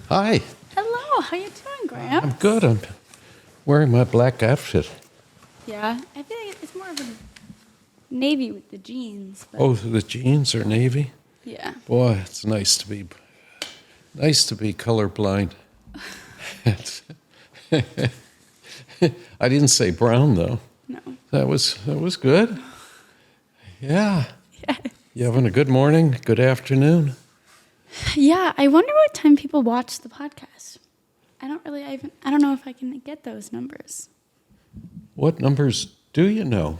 Hi, Hello, how you doing, Graham? I'm good. I'm wearing my black outfit. Yeah, I feel like it's more of a navy with the jeans. But Oh, the jeans are navy. yeah. Boy, it's nice to be colorblind. I didn't say brown though. No. That was good. Yeah. Yeah. You having a good morning? Good afternoon? Yeah, I wonder what time people watch the podcast. I don't know if I can get those numbers. What numbers do you know?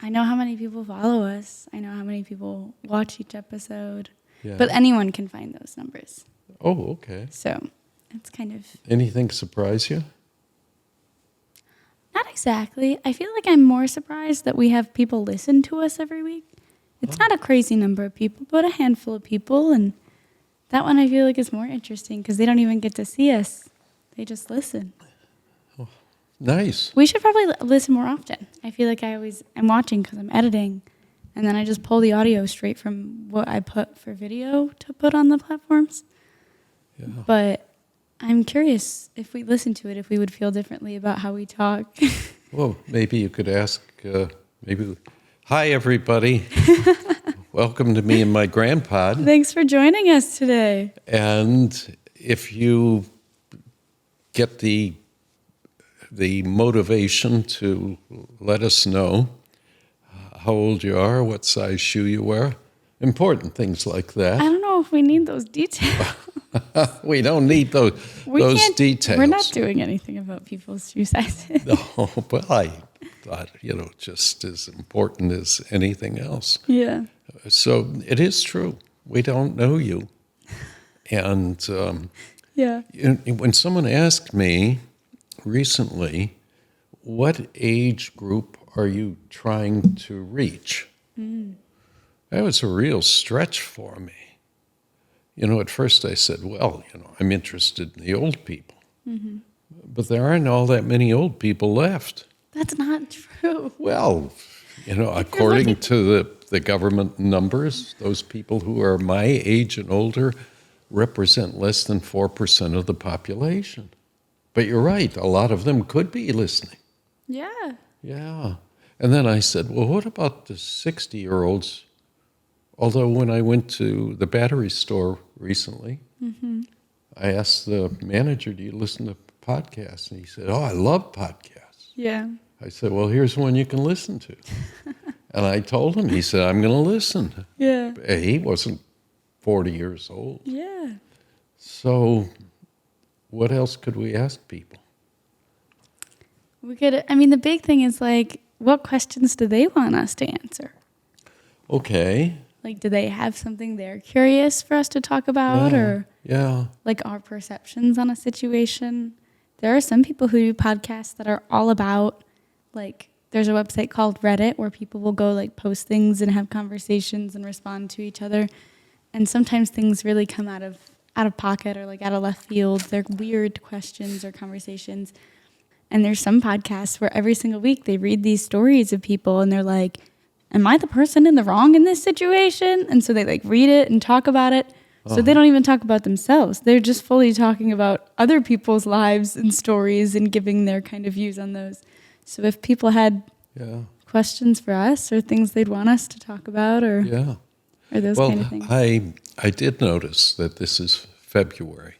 I know how many people follow us. I know how many people watch each episode. Yeah. But anyone can find those numbers. Oh, okay. So it's kind of Anything surprise you? not exactly. I feel like I'm more surprised that we have people listen to us every week. It's not a crazy number of people, but a handful of people. And that one I feel like is more interesting because they don't even get to see us. They just listen. Nice. We should probably listen more often. I feel like I'm watching because I'm editing. And then I just pull the audio straight from what I put for video to put on the platforms. Yeah. But I'm curious if we listen to it, if we would feel differently about how we talk. Well, maybe you could ask, hi, everybody. Welcome to me and my grandpod. Thanks for joining us today. And if you get the motivation to let us know how old you are, what size shoe you wear, important things like I that. don't know if we need those details. We don't need those details. We're not doing anything about people's shoe sizes. No, but I thought, just as important as anything else. Yeah. So it is true. We don't know you. And Yeah. when someone asked me recently, what age group are you trying to reach? That was a real stretch for me. At first I said, well, I'm interested in the old people. Mm-hmm. But there aren't all that many old people left. That's not true. Well, according to the government numbers, those people who are my age and older represent less than 4% of the population. But you're right, a lot of them could be listening. Yeah. Yeah. And then I said, well, what about the 60-year-olds? Although when I went to the battery store recently, I asked the manager, do you listen to podcasts? And he said, oh, I love podcasts. Yeah. I said, well, here's one you can listen to. And I told him, he said, I'm going to listen. Yeah. He wasn't 40 years old. Yeah. So what else could we ask people? The big thing is what questions do they want us to answer? Okay. Do they have something they're curious for us to talk about or our perceptions on a situation? There are some people who do podcasts that are all about, there's a website called Reddit where people will go post things and have conversations and respond to each other. And sometimes things really come out of pocket or out of left field. They're weird questions or conversations. And there's some podcasts where every single week they read these stories of people and they're like, am I the person in the wrong in this situation? And so they read it and talk about it. So they don't even talk about themselves. They're just fully talking about other people's lives and stories and giving their kind of views on those. So if people had questions for us or things they'd want us to talk about or those kind of things. I did notice that this is February,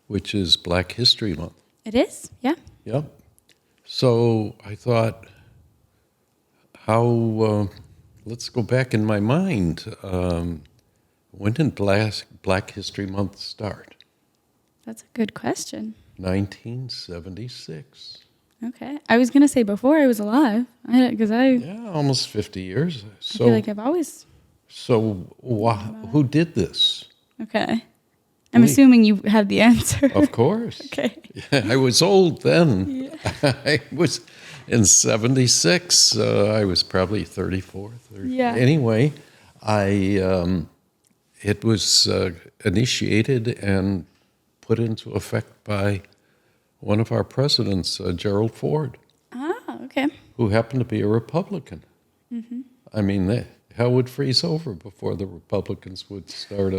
which is Black History Month. It is, yeah. Yep. So I thought, let's go back in my mind. When did Black History Month start? That's a good question. 1976. Okay. I was going to say before I was alive, Almost 50 years. So, I feel like I've always... So who did this? Okay. I'm assuming you have the answer. Of course. Okay. I was old then. Yeah. I was in 76. I was probably 34. Yeah. Anyway, it was initiated and put into effect by one of our presidents, Gerald Ford. Ah, okay. Who happened to be a Republican. Mm-hmm. Hell would freeze over before the Republicans would start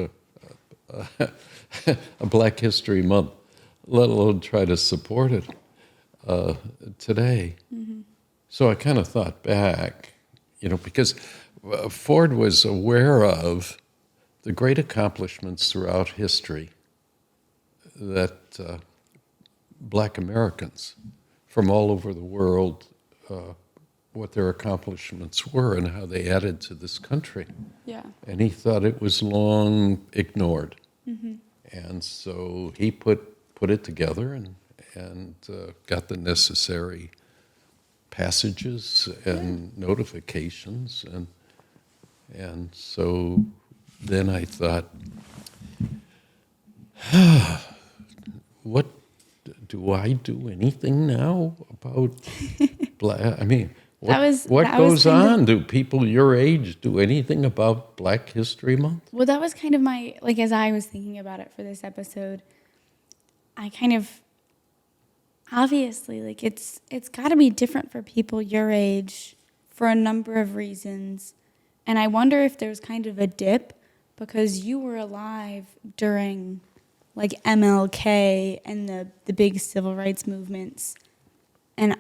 a Black History Month, let alone try to support it today. Mm-hmm. So I kind of thought back, because Ford was aware of the great accomplishments throughout history that Black Americans from all over the world, what their accomplishments were and how they added to this country. Yeah. And he thought it was long ignored. Mm-hmm. And so he put it together and got the necessary passages and notifications. And so then I thought, what do I do anything now about Black? I mean, what goes on? Do people your age do anything about Black History Month? Well, that was kind of my, as I was thinking about it for this episode, I kind of, obviously, it's got to be different for people your age for a number of reasons. And I wonder if there's kind of a dip because you were alive during MLK and the big civil rights movements. And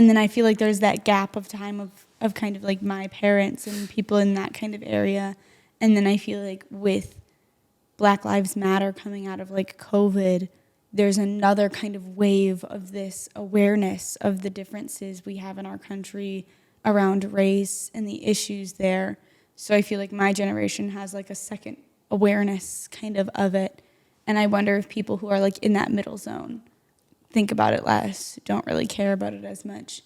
then I feel like there's that gap of time of kind of my parents and people in that kind of area. And then I feel like with Black Lives Matter coming out of COVID, there's another kind of wave of this awareness of the differences we have in our country around race and the issues there. So I feel like my generation has a second awareness kind of it. And I wonder if people who are in that middle zone think about it less, don't really care about it as much.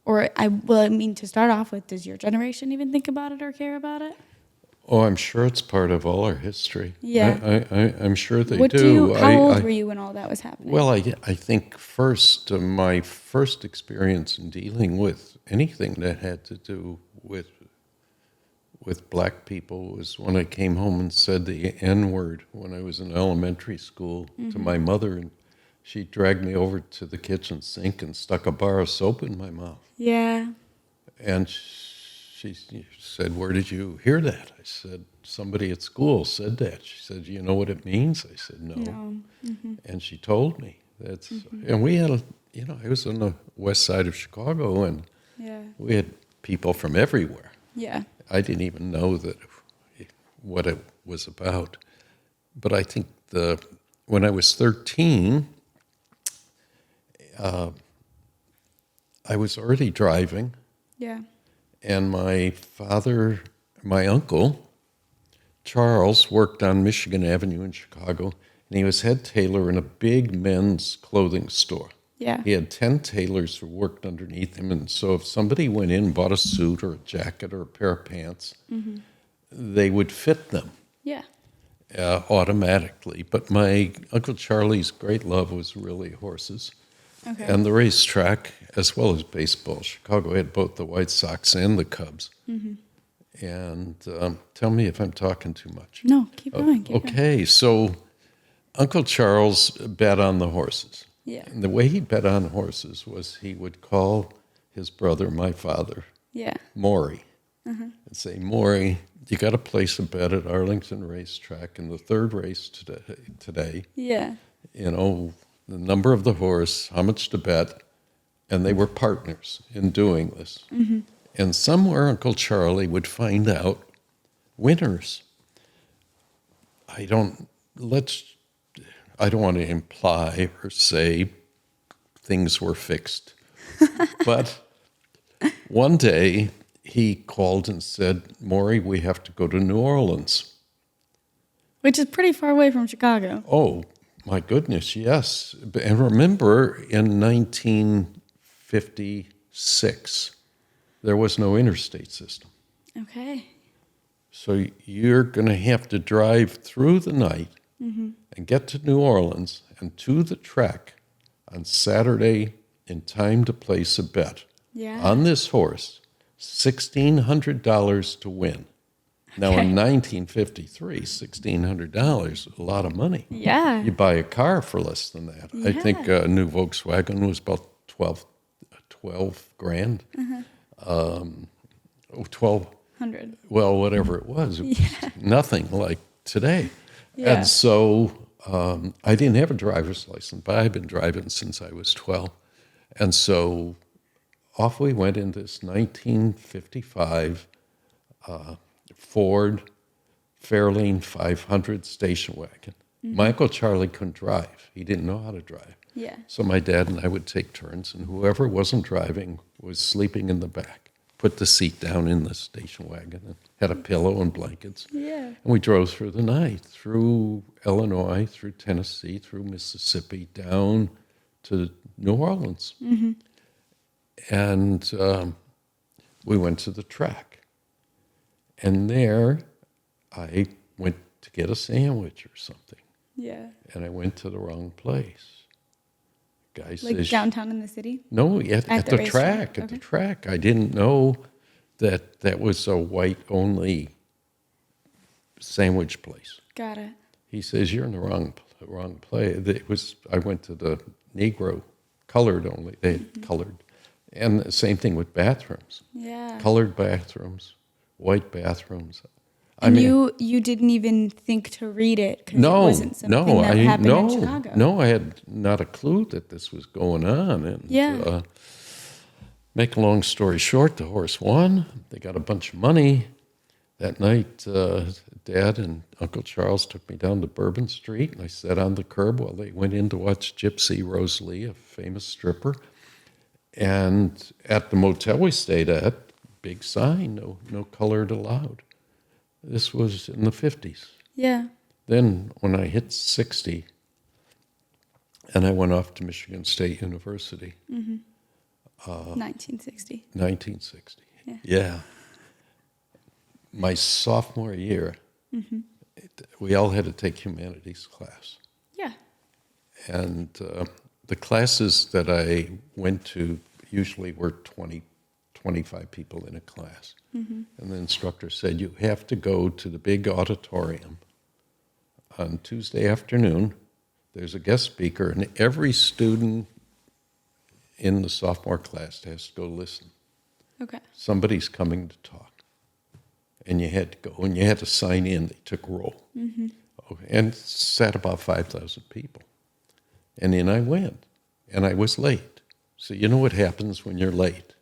Or to start off with, does your generation even think about it or care about it? Oh, I'm sure it's part of all our history. Yeah. I'm sure they do. How old were you when all that was happening? Well, I think first, my first experience in dealing with anything that had to do with Black people was when I came home and said the N-word when I was in elementary school to my mother, and she dragged me over to the kitchen sink and stuck a bar of soap in my mouth. Yeah. And she said, "Where did you hear that?" I said, "Somebody at school said that." She said, "You know what it means?" I said, "No." Mm-hmm. And she told me. And we had, I was on the west side of Chicago, and we had people from everywhere. Yeah. I didn't even know what it was about. But I think when I was 13, I was already driving. Yeah. And my uncle, Charles, worked on Michigan Avenue in Chicago, and he was head tailor in a big men's clothing store. Yeah. He had 10 tailors who worked underneath him, and so if somebody went in and bought a suit or a jacket or a pair of pants, they would fit them automatically. But my Uncle Charlie's great love was really horses. Okay. And the racetrack, as well as baseball. Chicago had both the White Sox and the Cubs. Mm-hmm. And tell me if I'm talking too much. No, keep going. Okay, so Uncle Charles bet on the horses. Yeah. And the way he bet on horses was he would call his brother, my father, Maury, and say, "Maury, you got to place a bet at Arlington Racetrack in the third race today. Yeah. The number of the horse, how much to bet," and they were partners in doing this. Mm-hmm. And somewhere Uncle Charlie would find out winners. I don't want to imply or say things were fixed, but one day he called and said, "Maury, we have to go to New Orleans." Which is pretty far away from Chicago. Oh, my goodness, yes. And remember, in 1956, there was no interstate system. Okay. So you're going to have to drive through the night and get to New Orleans and to the track on Saturday in time to place a bet on this horse, $1,600 to win. Now, in 1953, $1,600, a lot of money. Yeah. You buy a car for less than that. Yeah. I think a new Volkswagen was about 12 grand. 12 100. Well, whatever it was nothing like today. Yeah. And so I didn't have a driver's license, but I've been driving since I was 12. And so off we went in this 1955 Ford Fairlane 500 station wagon. My Uncle Charlie couldn't drive. He didn't know how to drive. Yeah. So my dad and I would take turns, and whoever wasn't driving was sleeping in the back. Put the seat down in the station wagon and had a pillow and blankets. Yeah. And we drove through the night, through Illinois, through Tennessee, through Mississippi, down to New Orleans. Mm-hmm. And we went to the track. And there I went to get a sandwich or something. Yeah. And I went to the wrong place. Guy Like says, downtown in the city? no, at the track. At the track. I didn't know that was a white-only sandwich place. Got it. He says, you're in the wrong place. I went to the Negro, colored only. They had colored. And the same thing with bathrooms. Yeah. Colored bathrooms, white bathrooms. And you didn't even think to read it because it wasn't something that happened in Chicago. No, I had not a clue that this was going on. And make a long story short, the horse won. They got a bunch of money. That night, Dad and Uncle Charles took me down to Bourbon Street, and I sat on the curb while they went in to watch Gypsy Rose Lee, a famous stripper. And at the motel we stayed at, big sign, no colored allowed. This was in the 50s. Yeah. Then when I hit 60, and I went off to Michigan State University. 1960. 1960. Yeah. My sophomore year, we all had to take humanities class. Yeah. And the classes that I went to usually were 20, 25 people in a class. And the instructor said, you have to go to the big auditorium on Tuesday afternoon. There's a guest speaker, and every student in the sophomore class has to go listen. Okay. Somebody's coming to talk. And you had to go, and you had to sign in. They took roll. Okay. And sat about 5,000 people. And in I went, and I was late. So you know what happens when you're late?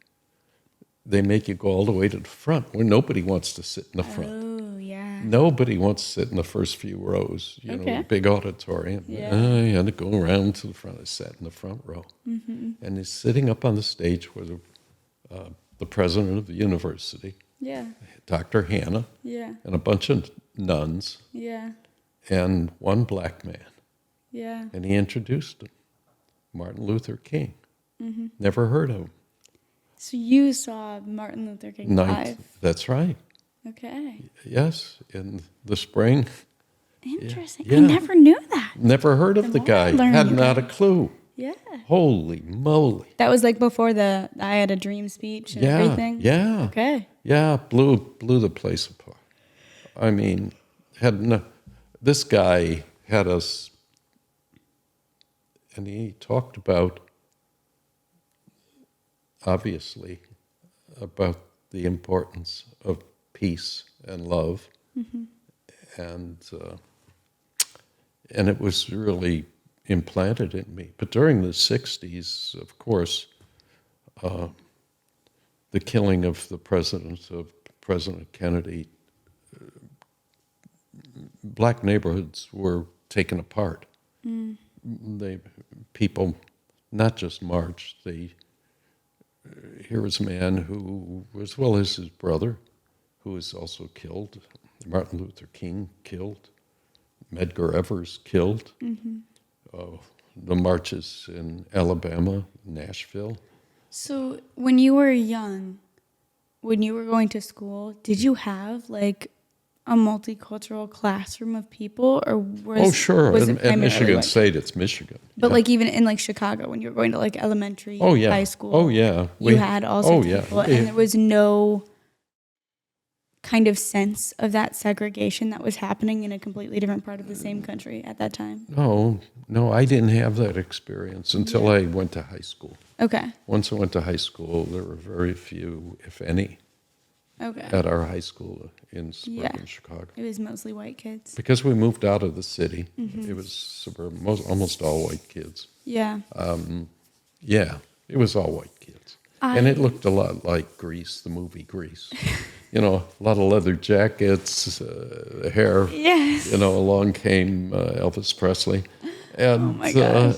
They make you go all the way to the front, where nobody wants to sit in the front. Oh, yeah. Nobody wants to sit in the first few rows, know, big auditorium. Yeah. I had to go around to the front. I sat in the front row. And he's sitting up on the stage where the president of the university, Yeah. Dr. Hanna, Yeah. and a bunch of nuns, Yeah. and one black man. Yeah. And he introduced him, Martin Luther King. Never heard of him. So you saw Martin Luther King live? That's right. Okay. Yes, in the spring. Interesting. Yeah. I never knew that. Never heard of the guy. Had not a clue. Yeah. Holy moly. That was like before the I Had a Dream speech and everything? Yeah. Okay. Yeah, blew the place apart. I mean, this guy had us, and he talked about, obviously, about the importance of peace and love. And it was really implanted in me. But during the 60s, of course, the killing of President Kennedy, black neighborhoods were taken apart. People not just marched, here was a man who, as well as his brother, who was also killed, Martin Luther King killed, Medgar Evers killed, the marches in Alabama, Nashville. So when you were young, when you were going to school, did you have like a multicultural classroom of people, or was at Michigan State, it's Michigan. But like even in like Chicago, when you were going to like elementary, high school, you had all sorts of people, and there was no kind of sense of that segregation that was happening in a completely different part of the same country at that time. No, I didn't have that experience until I went to high school. Okay. Once I went to high school, there were very few, if any, at our high school in suburban Chicago. It was mostly white kids. Because we moved out of the city, it was suburban, almost all white kids. Yeah. Yeah, it was all white kids. And it looked a lot like Grease, the movie Grease. A lot of leather jackets, hair. Yes. Along came Elvis Presley. And, oh my gosh.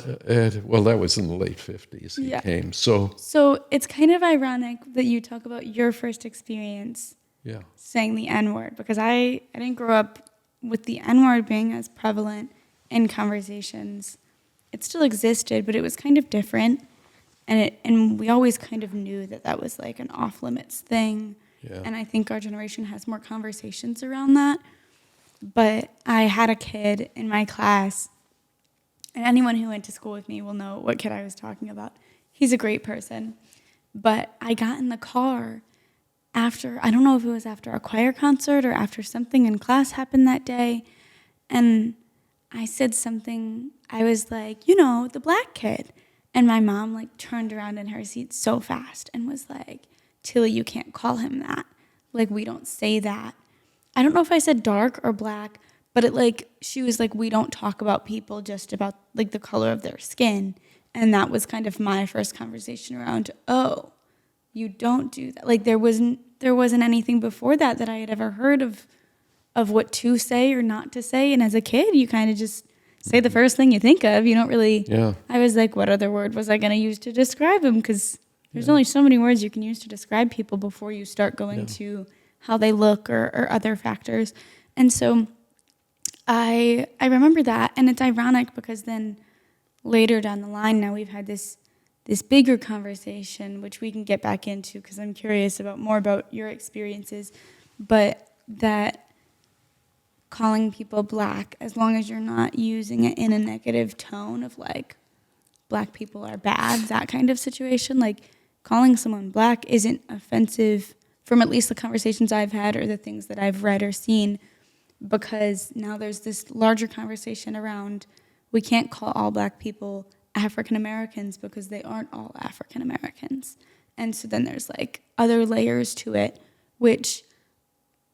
Well, that was in the late 50s he came. So it's kind of ironic that you talk about your first experience saying the N-word, because I didn't grow up with the N-word being as prevalent in conversations. It still existed, but it was kind of different. And we always kind of knew that was like an off-limits thing. Yeah. And I think our generation has more conversations around that. But I had a kid in my class, and anyone who went to school with me will know what kid I was talking about. He's a great person. But I got in the car after, I don't know if it was after a choir concert or after something in class happened that day. And I said something, I was like, the black kid. And my mom like turned around in her seat so fast and was like, Tilly, you can't call him that. Like, we don't say that. I don't know if I said dark or black, but she was like, we don't talk about people just about like the color of their skin. And that was kind of my first conversation around, oh, you don't do that. Like, there wasn't anything before that I had ever heard of what to say or not to say. And as a kid, you kind of just say the first thing you think of. You don't really. Yeah. I was like, what other word was I going to use to describe him? Because there's only so many words you can use to describe people before you start going to how they look or other factors. And so I remember that, and it's ironic because then later down the line, now we've had this bigger conversation, which we can get back into because I'm curious more about your experiences, but that calling people black, as long as you're not using it in a negative tone of like, black people are bad, that kind of situation, like calling someone black isn't offensive from at least the conversations I've had or the things that I've read or seen, because now there's this larger conversation around we can't call all black people African Americans because they aren't all African Americans. And so then there's like other layers to it, which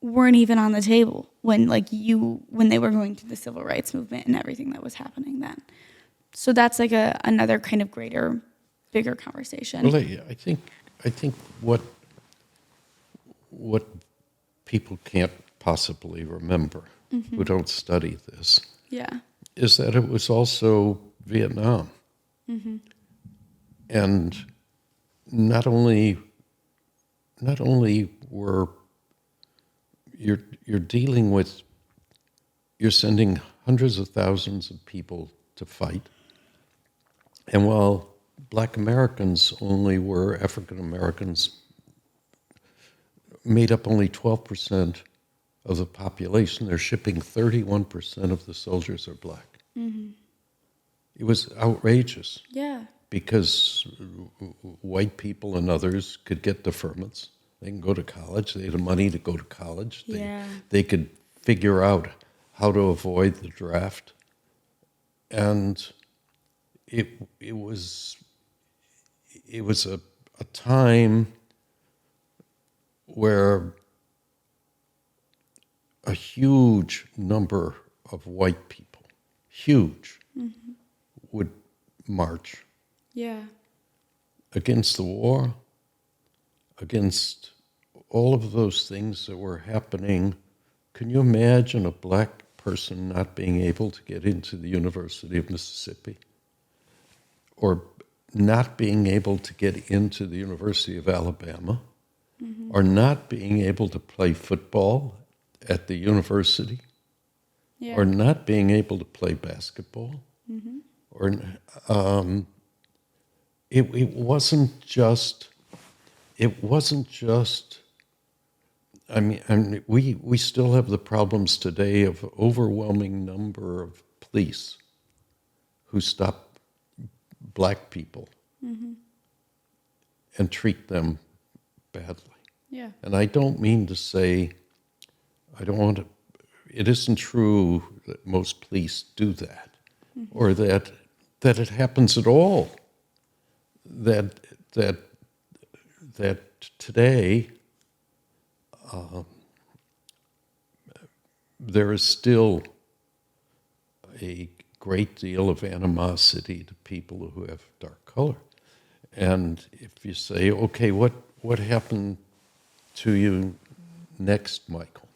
weren't even on the table when they were going through the civil rights movement and everything that was happening then. So that's like another kind of bigger conversation. Well, I think what people can't possibly remember who don't study this is that it was also Vietnam. And not only were you're dealing with, you're sending hundreds of thousands of people to fight, and while black Americans African Americans made up only 12% of the population, they're shipping 31% of the soldiers are black. It was outrageous. Yeah. Because white people and others could get deferments. They can go to college. They had the money to go to college. They could figure out how to avoid the draft. And it was a time where a huge number of white people, would march against the war, against all of those things that were happening. Can you imagine a black person not being able to get into the University of Mississippi, or not being able to get into the University of Alabama, or not being able to play football at the university, or not being able to play basketball, or it wasn't just. I mean, we still have the problems today of overwhelming number of police who stop black people and treat them badly. Yeah. And I don't mean to say, it isn't true that most police do that, or that it happens at all. That today, there is still a great deal of animosity to people who have dark color. And if you say, okay, what happened to you next, Michael?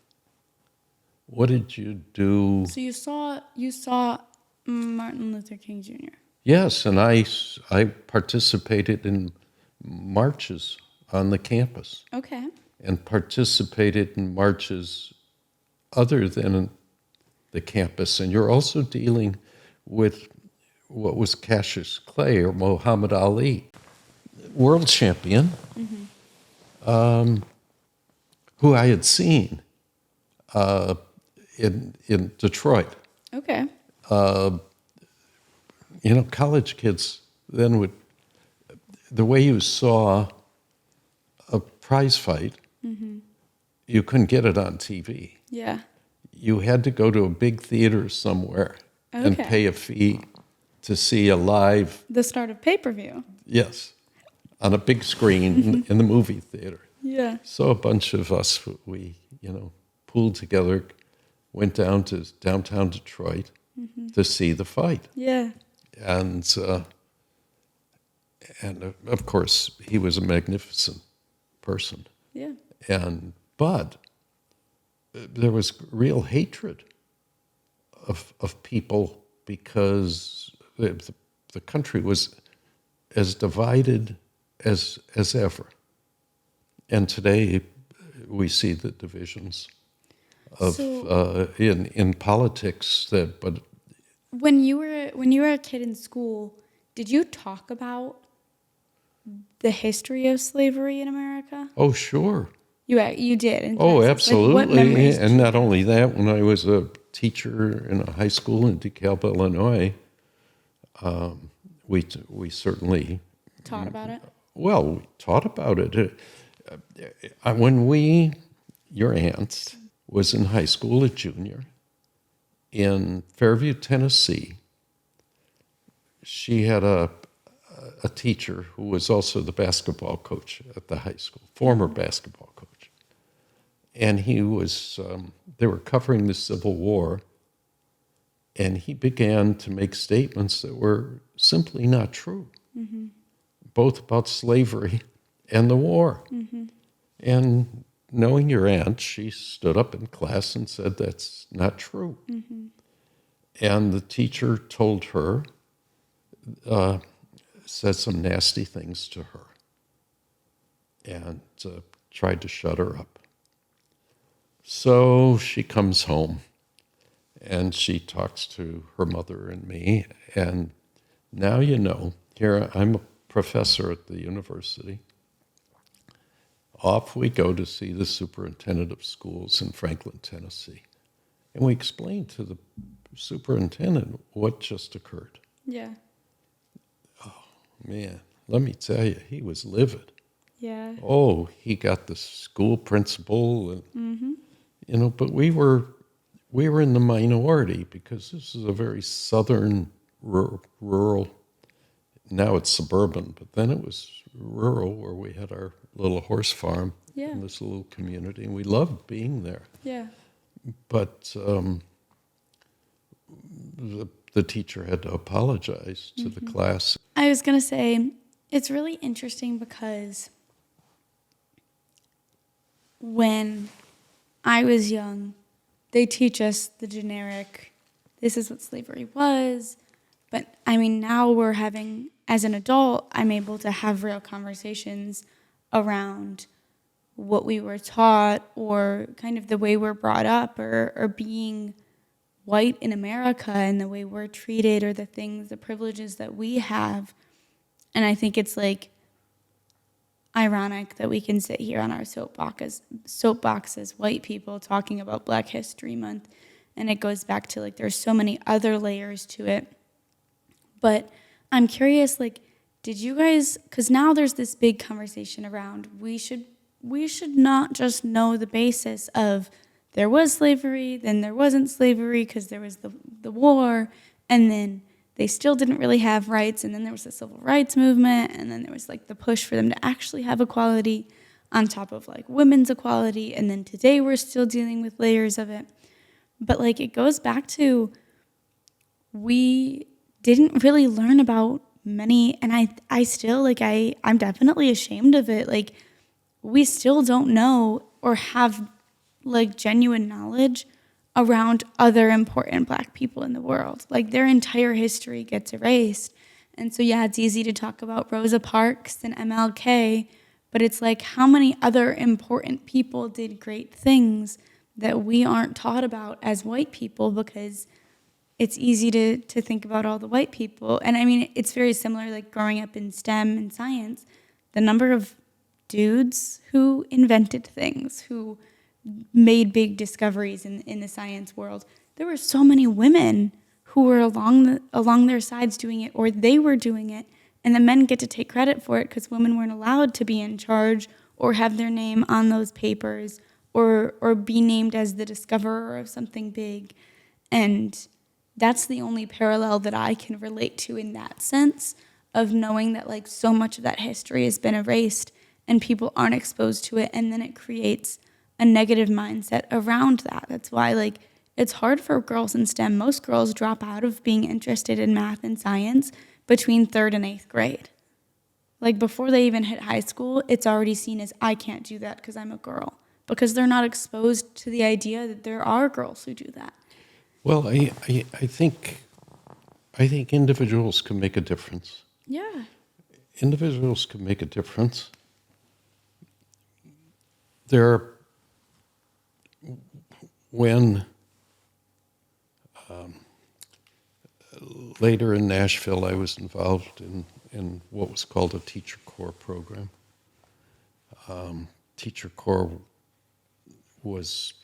What did you do? So you saw Martin Luther King Jr. Yes, and I participated in marches on the campus. Okay. And participated in marches other than the campus. And you're also dealing with what was Cassius Clay or Muhammad Ali, world champion, who I had seen in Detroit. Okay. College kids then would, the way you saw a prize fight, you couldn't get it on TV. Yeah. You had to go to a big theater somewhere and pay a fee to see a live. The start of pay-per-view. Yes, on a big screen in the movie theater. Yeah. So a bunch of us, we pooled together, went down to downtown Detroit to see the fight. Yeah. And of course, he was a magnificent person. Yeah. But there was real hatred of people because the country was as divided as ever. And today we see the divisions of in politics but when you were a kid in school, did you talk about the history of slavery in America? Oh, sure. You did. In Oh, classes. absolutely. Like, what memories And not only that, when I was a teacher in a high school in DeKalb, Illinois, we certainly taught about it? Well, we taught about it. Your aunt was in high school, a junior, in Fairview, Tennessee. She had a teacher who was also the basketball coach at the high school, former basketball coach. And he was, they were covering the Civil War, and he began to make statements that were simply not true, both about slavery and the war. And knowing your aunt, she stood up in class and said, that's not true. And the teacher told her, said some nasty things to her and tried to shut her up. So she comes home and she talks to her mother and me. And now here I'm a professor at the university. Off we go to see the superintendent of schools in Franklin, Tennessee. And we explained to the superintendent what just occurred. Yeah. Man, let me tell you, he was livid. Yeah. Oh, he got the school principal, and but we were in the minority because this is a very southern rural. Now it's suburban, but then it was rural where we had our little horse farm in this little community, and we loved being there. Yeah. But the teacher had to apologize to the class. I was going to say, it's really interesting because when I was young, they teach us the generic, this is what slavery was. But I mean, now we're having, as an adult, I'm able to have real conversations around what we were taught or kind of the way we're brought up or being white in America and the way we're treated or the privileges that we have. And I think it's like ironic that we can sit here on our soapbox as white people talking about Black History Month. And it goes back to like there's so many other layers to it. But I'm curious, like, did you guys, because now there's this big conversation around we should not just know the basis of there was slavery, then there wasn't slavery because there was the war, and then they still didn't really have rights, and then there was the civil rights movement, and then there was like the push for them to actually have equality. on top of like women's equality. And then today we're still dealing with layers of it. But like it goes back to, we didn't really learn about many, and I still like, I'm definitely ashamed of it. Like we still don't know or have like genuine knowledge around other important Black people in the world. Like their entire history gets erased. And so, yeah, it's easy to talk about Rosa Parks and MLK, but it's like how many other important people did great things that we aren't taught about as white people, because it's easy to think about all the white people. And I mean, it's very similar, like growing up in STEM and science, the number of dudes who invented things, who made big discoveries in the science world. There were so many women who were along their sides doing it, or they were doing it, and the men get to take credit for it because women weren't allowed to be in charge or have their name on those papers or be named as the discoverer of something big. And that's the only parallel that I can relate to in that sense of knowing that like so much of that history has been erased and people aren't exposed to it, and then it creates a negative mindset around that. That's why like it's hard for girls in STEM. Most girls drop out of being interested in math and science between 3rd and 8th grade. Like before they even hit high school, it's already seen as I can't do that because I'm a girl, because they're not exposed to the idea that there are girls who do that. Well, I think individuals can make a difference. Yeah. Individuals can make a difference. When later in Nashville, I was involved in what was called a Teacher Corps program. Teacher Corps was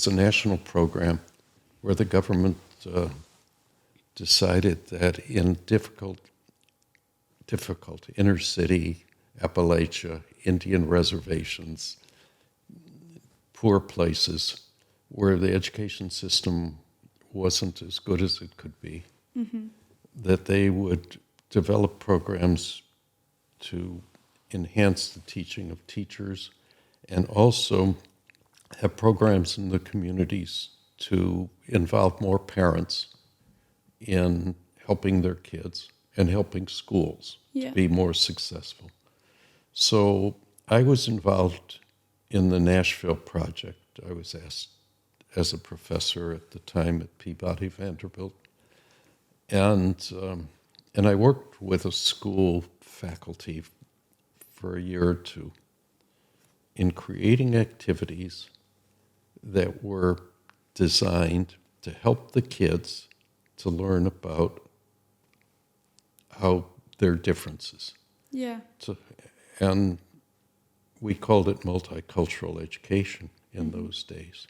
a national program where the government decided that in difficult inner city Appalachia, Indian reservations, poor places where the education system wasn't as good as it could be, that they would develop programs to enhance the teaching of teachers and also have programs in the communities to involve more parents in helping their kids and helping schools to be more successful. So I was involved in the Nashville project. I was asked as a professor at the time at Peabody Vanderbilt. And I worked with a school faculty for a year or two in creating activities that were designed to help the kids to learn about how their differences. Yeah. And we called it multicultural education in those days.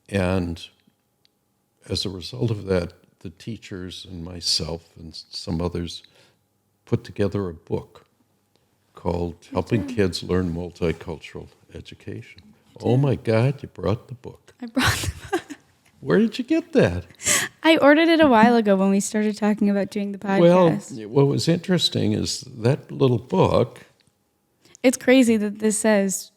And as a result of that, the teachers and myself and some others put together a book called Helping Kids Learn Multicultural Education. Oh my God, you brought the book. I brought the book. Where did you get that? I ordered it a while ago when we started talking about doing the podcast. Well, what was interesting is that little book. It's crazy that this says,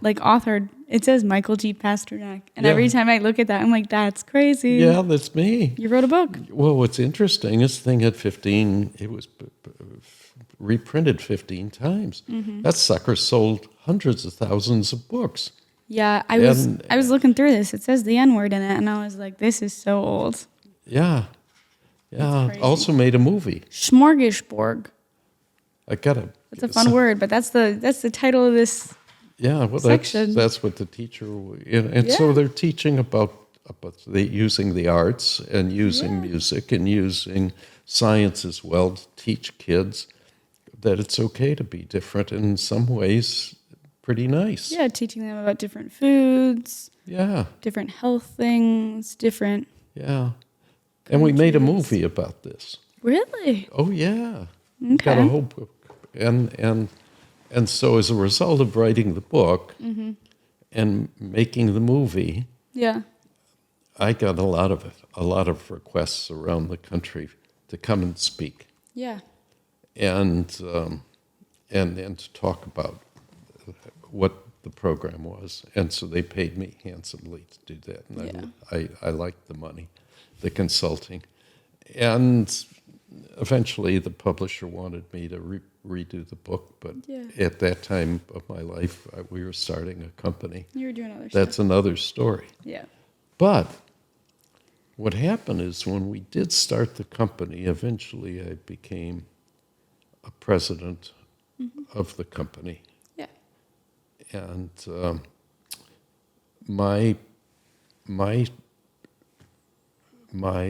like authored, it says Michael G. Pasternak. And every time I look at that, I'm like, that's crazy. Yeah, that's me. You wrote a book. Well, what's interesting, this thing had 15, it was reprinted 15 times. That sucker sold hundreds of thousands of books. Yeah, I was looking through this. It says the N-word in it, and I was like, this is so old. Yeah. Also made a movie. Smorgasbord. That's a fun word, but that's the title of this. Yeah, well, section. That's what the teacher, and so they're teaching about using the arts and using music and using science as well to teach kids that it's okay to be different, and in some ways pretty nice. Yeah, teaching them about different foods. Yeah. Different health things, different. Yeah. And we made a movie about this. Really? Oh, yeah. Okay. Got a whole book. And so as a result of writing the book and making the movie, I got a lot of requests around the country to come and speak. Yeah. And to talk about what the program was. And so they paid me handsomely to do that. And I liked the money, the consulting. And eventually the publisher wanted me to redo the book. But at that time of my life, we were starting a company. You were doing other stuff. That's another story. Yeah. But what happened is when we did start the company, eventually I became a president of the company. Yeah. And my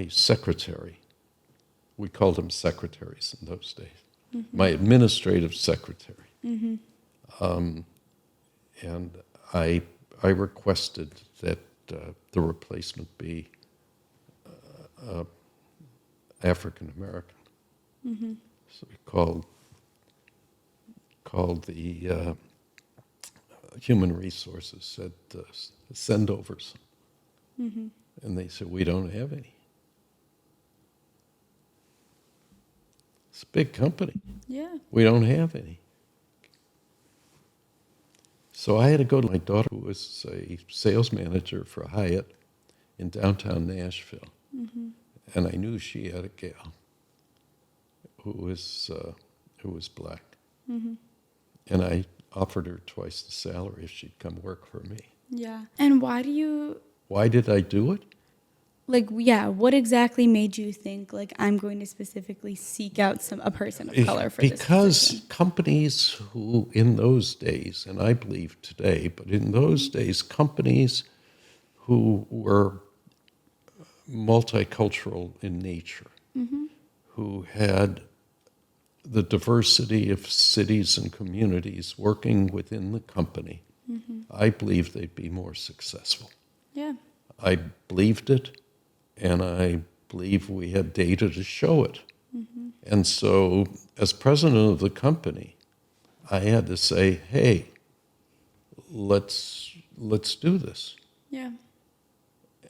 secretary, we called them secretaries in those days, my administrative secretary. And I requested that the replacement be African American. So we called the human resources, said, send over some. And they said, we don't have any. It's a big company. Yeah. We don't have any. So I had to go to my daughter, who was a sales manager for Hyatt in downtown Nashville. And I knew she had a gal who was black. And I offered her twice the salary if she'd come work for me. Yeah. And why did I do it? What exactly made you think, I'm going to specifically seek out a person of color for this position? Because companies who, in those days, and I believe today, but in those days, companies who were multicultural in nature, who had the diversity of cities and communities working within the company, I believe they'd be more successful. Yeah. I believed it, and I believe we had data to show it. And so, as president of the company, I had to say, hey, let's do this. Yeah.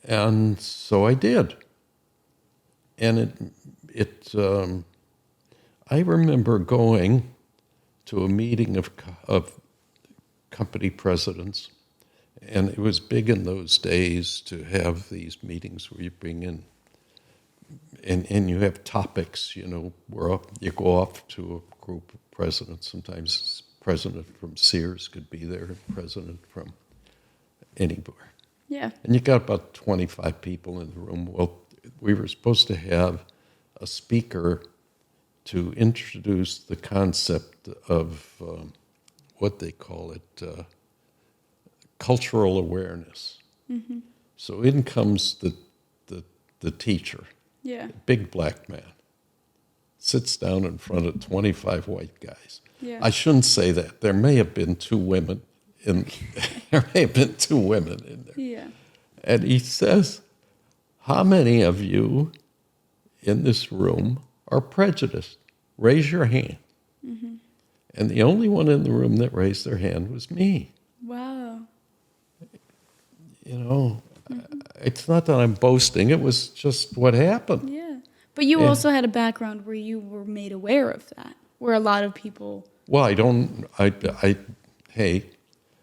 And so I did. And I remember going to a meeting of company presidents, and it was big in those days to have these meetings where you bring in, and you have topics, where you go off to a group of presidents. Sometimes president from Sears could be there, president from anywhere. Yeah. And you got about 25 people in the room. Well, we were supposed to have a speaker to introduce the concept of what they call it, cultural awareness. So in comes the teacher, big black man, sits down in front of 25 white guys. Yeah. I shouldn't say that. There may have been two women in there. Yeah. And he says, how many of you in this room are prejudiced? Raise your hand. And the only one in the room that raised their hand was me. Wow. It's not that I'm boasting. It was just what happened. Yeah. But you also had a background where you were made aware of that, where a lot of people... Well, hey,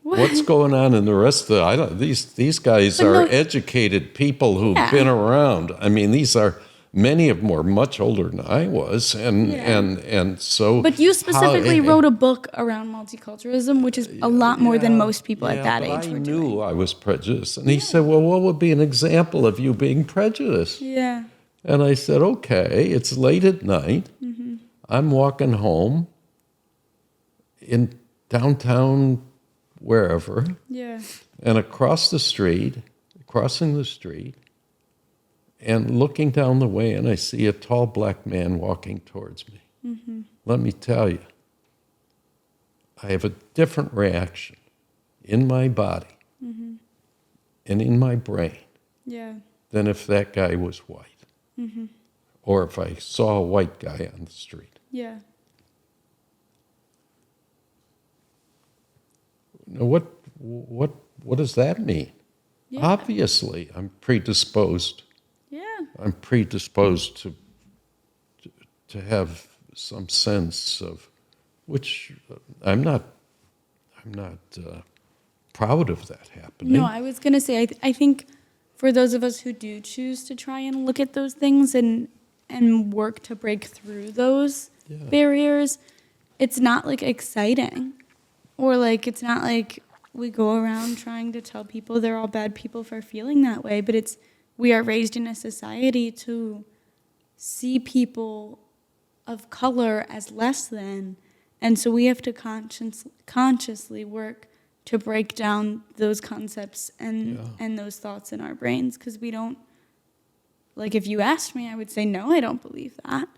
what's going on in the rest of these guys are educated people who've been around. I mean, many of them were much older than I was, and so... But you specifically wrote a book around multiculturalism, which is a lot more than most people at that age were doing. I knew I was prejudiced. And he said, well, what would be an example of you being prejudiced? Yeah. And I said, okay, it's late at night. I'm walking home in downtown wherever. Yeah. And crossing the street, and looking down the way, and I see a tall black man walking towards me. Let me tell you, I have a different reaction in my body and in my brain than if that guy was white. Or if I saw a white guy on the street. Yeah. Now, what does that mean? Yeah. Obviously, I'm predisposed. Yeah. I'm predisposed to have some sense of, which I'm not I'm not proud of that happening. No, I was going to say, I think for those of us who do choose to try and look at those things and work to break through those barriers, it's not like exciting, or like it's not like we go around trying to tell people they're all bad people for feeling that way, but we are raised in a society to see people of color as less than, and so we have to consciously work to break down those concepts and those thoughts in our brains, because we don't, like, if you asked me, I would say no, I don't believe that,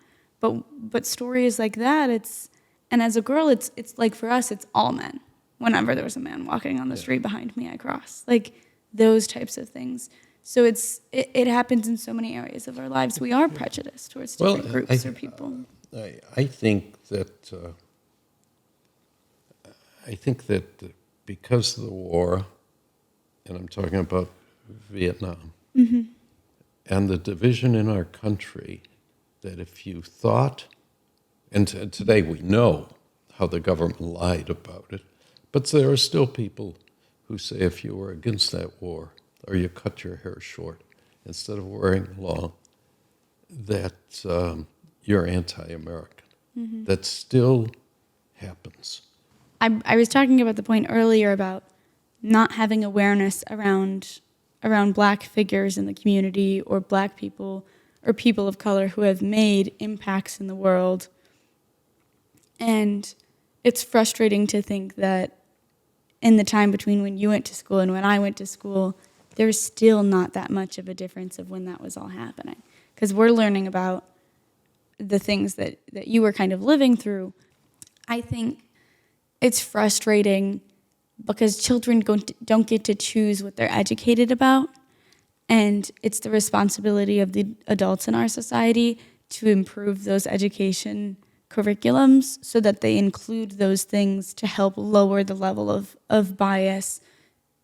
but stories like that, and as a girl, it's like, for us, it's all men. Whenever there was a man walking on the street behind me, I cross, like those types of things. So it happens in so many areas of our lives. We are prejudiced towards different groups or people. I think that because of the war, and I'm talking about Vietnam, and the division in our country, that if you thought, and today we know how the government lied about it, but there are still people who say if you were against that war, or you cut your hair short instead of wearing long, that you're anti-American. That still happens. I was talking about the point earlier about not having awareness around Black figures in the community, or Black people or people of color who have made impacts in the world. And it's frustrating to think that in the time between when you went to school and when I went to school, there's still not that much of a difference of when that was all happening. Because we're learning about the things that you were kind of living through. I think it's frustrating because children don't get to choose what they're educated about. And it's the responsibility of the adults in our society to improve those education curriculums so that they include those things to help lower the level of bias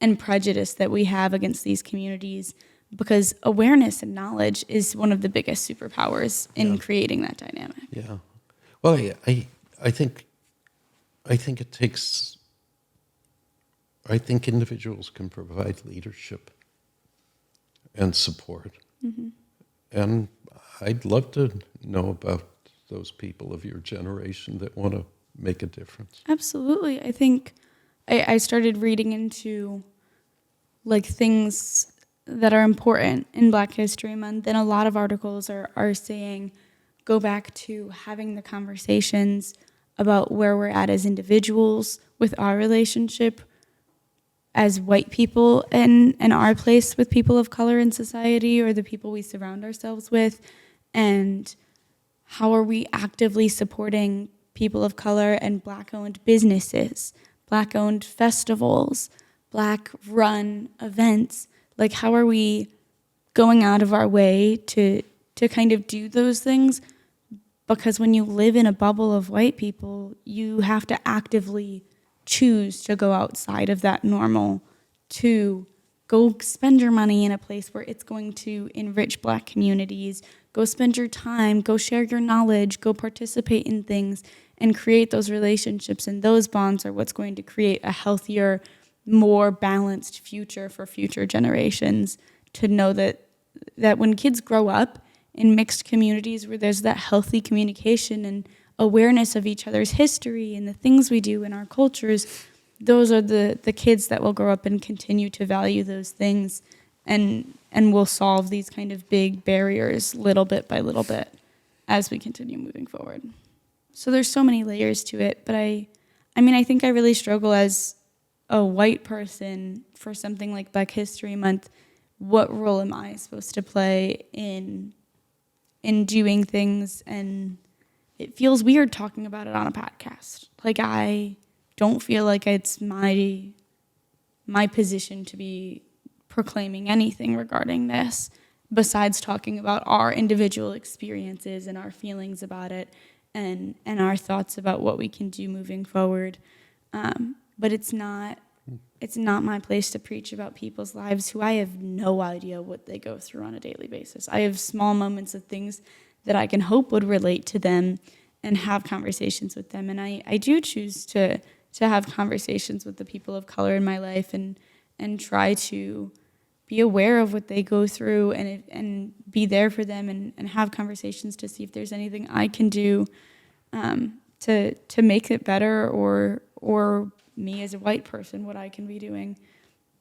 and prejudice that we have against these communities, because awareness and knowledge is one of the biggest superpowers in creating that dynamic. Yeah. Well, I think it takes, I think individuals can provide leadership and support. And I'd love to know about those people of your generation that want to make a difference. Absolutely. I think I started reading into like things that are important in Black History Month, and a lot of articles are saying go back to having the conversations about where we're at as individuals with our relationship as white people and our place with people of color in society, or the people we surround ourselves with, and how are we actively supporting people of color and Black-owned businesses, Black-owned festivals, Black-run events. Like, how are we going out of our way to kind of do those things? Because when you live in a bubble of white people, you have to actively choose to go outside of that normal, to go spend your money in a place where it's going to enrich Black communities. Go spend your time, go share your knowledge, go participate in things, and create those relationships. And those bonds are what's going to create a healthier, more balanced future for future generations, to know that when kids grow up in mixed communities where there's that healthy communication and awareness of each other's history and the things we do in our cultures, those are the kids that will grow up and continue to value those things, and will solve these kind of big barriers little bit by little bit as we continue moving forward. So there's so many layers to it, but I think I really struggle as a white person for something like Black History Month. What role am I supposed to play in doing things? And it feels weird talking about it on a podcast. Like, I don't feel like it's my position to be proclaiming anything regarding this besides talking about our individual experiences and our feelings about it, and our thoughts about what we can do moving forward. But it's not my place to preach about people's lives who I have no idea what they go through on a daily basis. I have small moments of things that I can hope would relate to them and have conversations with them. And I do choose to have conversations with the people of color in my life and try to be aware of what they go through and be there for them and have conversations to see if there's anything I can do to make it better, or me as a white person, what I can be doing.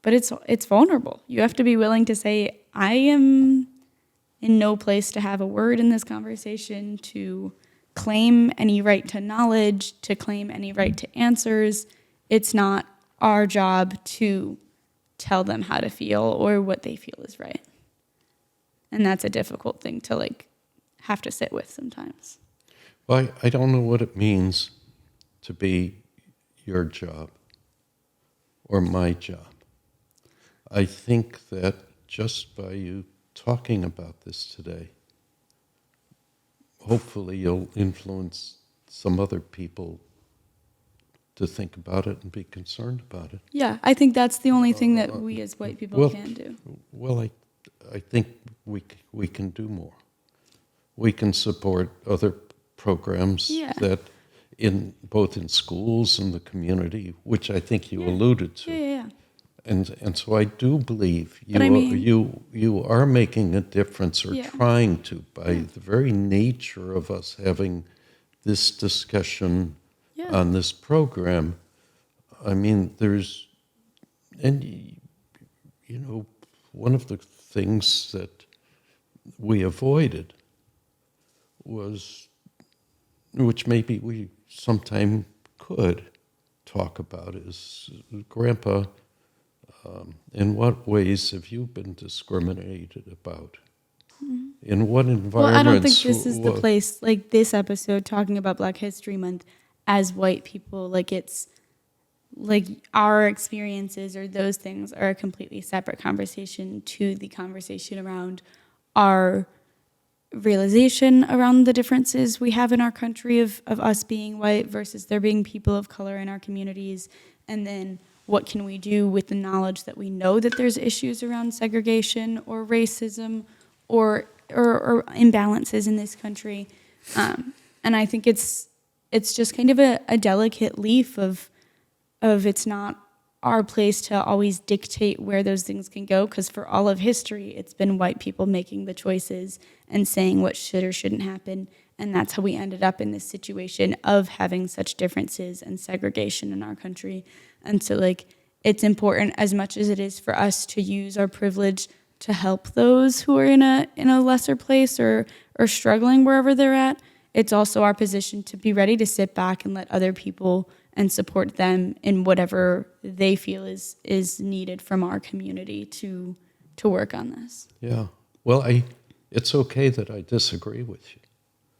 But it's vulnerable. You have to be willing to say, I am in no place to have a word in this conversation, to claim any right to knowledge, to claim any right to answers. It's not our job to tell them how to feel or what they feel is right. And that's a difficult thing to like have to sit with sometimes. Well, I don't know what it means to be your job or my job. I think that just by you talking about this today, hopefully you'll influence some other people to think about it and be concerned about it. Yeah, I think that's the only thing that we as white people can do. Well, I think we can do more. We can support other programs that both in schools and the community, which I think you alluded to. Yeah. And so I do believe you are making a difference, or trying to, by the very nature of us having this discussion on this program. I mean, one of the things that we avoided was, which maybe we sometime could talk about, is, Grandpa, in what ways have you been discriminated about? Mm-hmm. In what environments? Well, I don't think this is the place, like this episode talking about Black History Month as white people, like it's like our experiences or those things are a completely separate conversation to the conversation around our realization around the differences we have in our country of us being white versus there being people of color in our communities, and then what can we do with the knowledge that we know that there's issues around segregation or racism or imbalances in this country. And I think it's just kind of a delicate leaf of it's not our place to always dictate where those things can go, because for all of history, it's been white people making the choices and saying what should or shouldn't happen. And that's how we ended up in this situation of having such differences and segregation in our country. And so, like, it's important as much as it is for us to use our privilege to help those who are in a lesser place or struggling wherever they're at. It's also our position to be ready to sit back and let other people and support them in whatever they feel is needed from our community to work on this. Yeah. Well, it's okay that I disagree with you.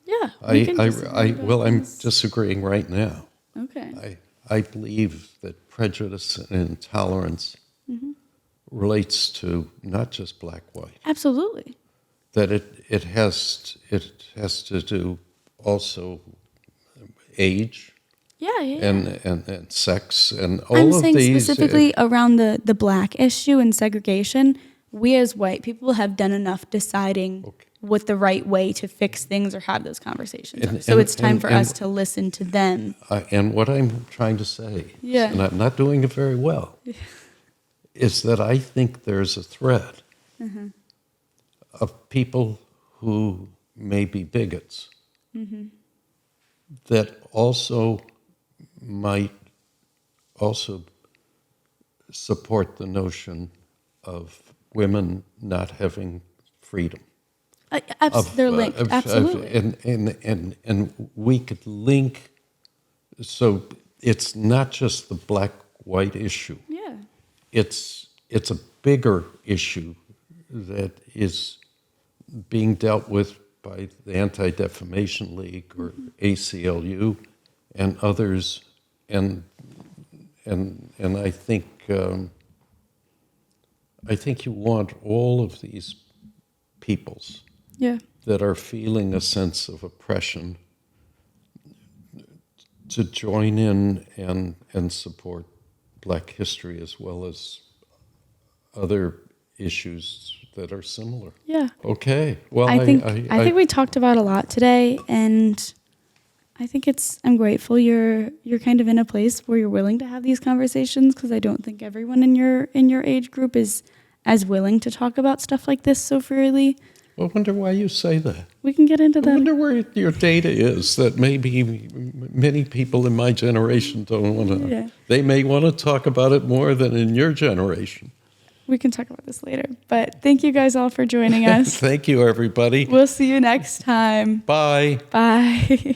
Yeah. I'm disagreeing right now. Okay. I believe that prejudice and intolerance relates to not just black-white. Absolutely. That it has to do also age. Yeah. And sex and all I'm of saying these. Specifically around the black issue and segregation, we as white people have done enough deciding what the right way to fix things or have those conversations are. So it's time for us to listen to them. And what I'm trying to say, and I'm not doing it very well, is that I think there's a thread of people who may be bigots that also might also support the notion of women not having freedom. They're linked, absolutely. And we could link, so it's not just the black-white issue. Yeah. It's a bigger issue that is being dealt with by the Anti-Defamation League or ACLU and others, and I think you want all of these peoples that are feeling a sense of oppression to join in and support Black history as well as other issues that are similar. Yeah. Okay. Well, I think we talked about a lot today, and I think I'm grateful you're kind of in a place where you're willing to have these conversations, because I don't think everyone in your age group is as willing to talk about stuff like this so freely. I wonder why you say that. We can get into that. I wonder where your data is that maybe many people in my generation don't want to. Yeah. They may want to talk about it more than in your generation. We can talk about this later. But thank you guys all for joining us. Thank you, everybody. We'll see you next time. Bye. Bye.